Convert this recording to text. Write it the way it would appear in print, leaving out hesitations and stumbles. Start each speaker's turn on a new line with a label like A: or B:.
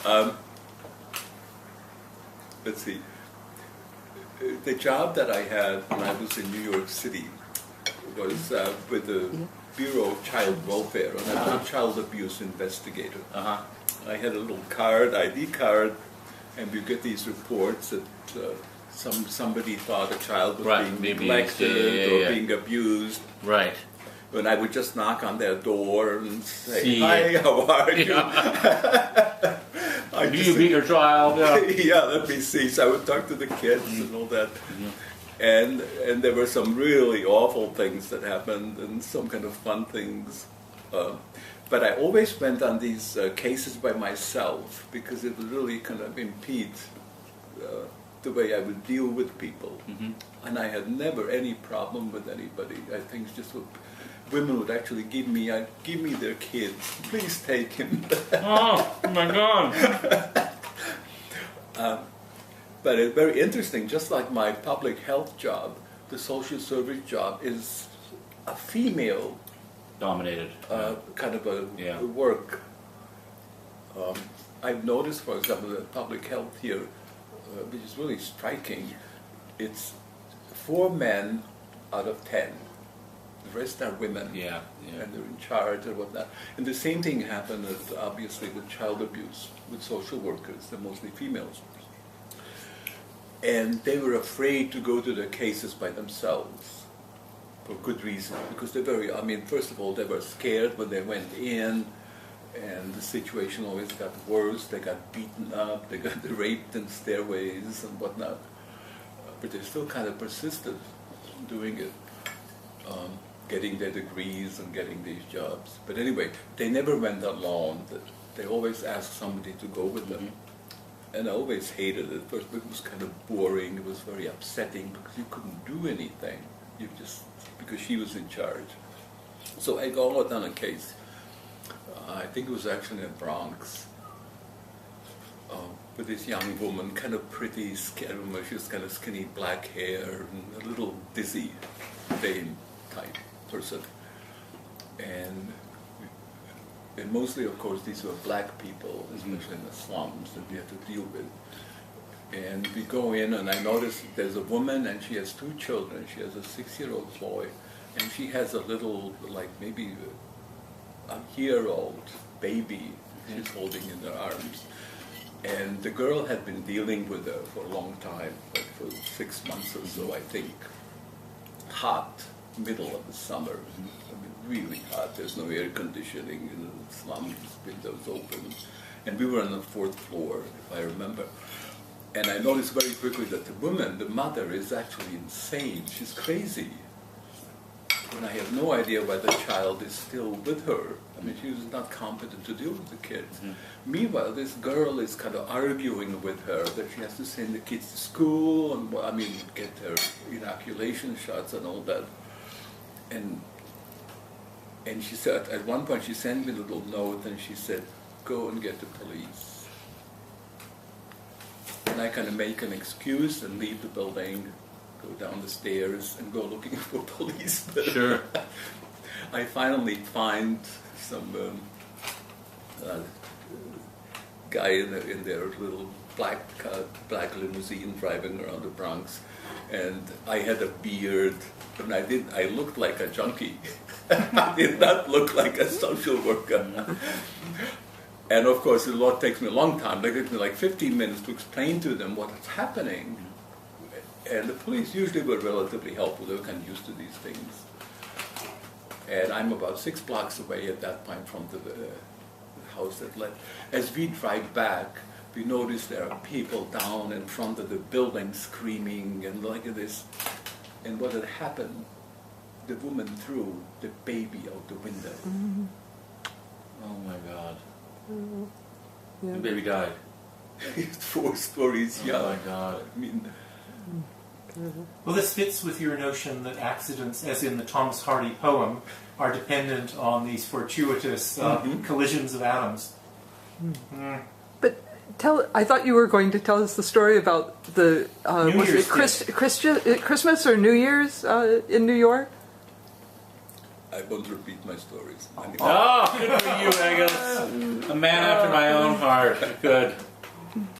A: No. Let's see. The job that I had when I was in New York City was with the Bureau of Child Welfare, and I was a child abuse investigator. I had a little card, ID card, and we get these reports that somebody thought a child was being neglected or being abused.
B: Right.
A: And I would just knock on their door and say, "Hi, how are you?"
B: Do you beat your child?
A: Yeah, let me see. So I would talk to the kids and all that. And there were some really awful things that happened and some kind of fun things. But I always went on these cases by myself because it would really kind of impede the way I would deal with people. And I had never any problem with anybody. I think it's just what women would actually give me their kids. Please take him.
B: Oh my God.
A: But it's very interesting, just like my public health job, the social service job is a female
B: dominated
A: kind of a work. I've noticed, for example, that public health here, which is really striking, it's 4 men out of 10. The rest are women, and they're in charge or whatnot. And the same thing happened, obviously, with child abuse, with social workers. They're mostly females. And they were afraid to go to the cases by themselves, for good reason, because first of all, they were scared when they went in, and the situation always got worse. They got beaten up, they got raped in stairways and whatnot. But they still kind of persisted doing it. Getting their degrees and getting these jobs. But anyway, they never went alone. They always asked somebody to go with them. And I always hated it. First, it was kind of boring. It was very upsetting because you couldn't do anything. Because she was in charge. So I go out on a case. I think it was actually in the Bronx. With this young woman, kind of pretty, she was kind of skinny, black hair, and a little dizzy, vain type person. And mostly, of course, these were black people, especially in the slums, that we had to deal with. And we go in, and I notice there's a woman, and she has 2 children. She has a 6-year-old boy, and she has a little, like maybe a year-old baby she's holding in her arms. And the girl had been dealing with her for a long time, like for 6 months or so, I think. Hot, middle of the summer. Really hot. There's no air conditioning in the slums, windows open. And we were on the 4th floor, if I remember. And I noticed very quickly that the woman, the mother, is actually insane. She's crazy. And I have no idea why the child is still with her. She was not competent to deal with the kids. Meanwhile, this girl is kind of arguing with her that she has to send the kids to school and, get their inoculation shots and all that. And she said, at one point she sent me a little note and she said, "Go and get the police." And I kind of make an excuse and leave the building, go down the stairs and go looking for police.
B: Sure.
A: I finally find some guy in their little black limousine driving around the Bronx, and I had a beard, and I looked like a junkie. I did not look like a social worker. And of course, the law takes me a long time. It takes me like 15 minutes to explain to them what is happening. And the police usually were relatively helpful. They were kind of used to these things. And I'm about 6 blocks away at that point from the house that led. As we drive back, we notice there are people down in front of the building screaming and like this. And what had happened, the woman threw the baby out the window.
B: Oh my God.
C: Yeah.
B: The baby died.
A: 4 stories young.
B: Oh my God.
D: Well, this fits with your notion that accidents, as in the Thomas Hardy poem, are dependent on these fortuitous collisions of atoms.
C: But I thought you were going to tell us the story about the was it Christmas or New Year's in New York?
A: I won't repeat my stories. Anyway.
B: Oh, good for you, Egil. A man after my own heart. Good.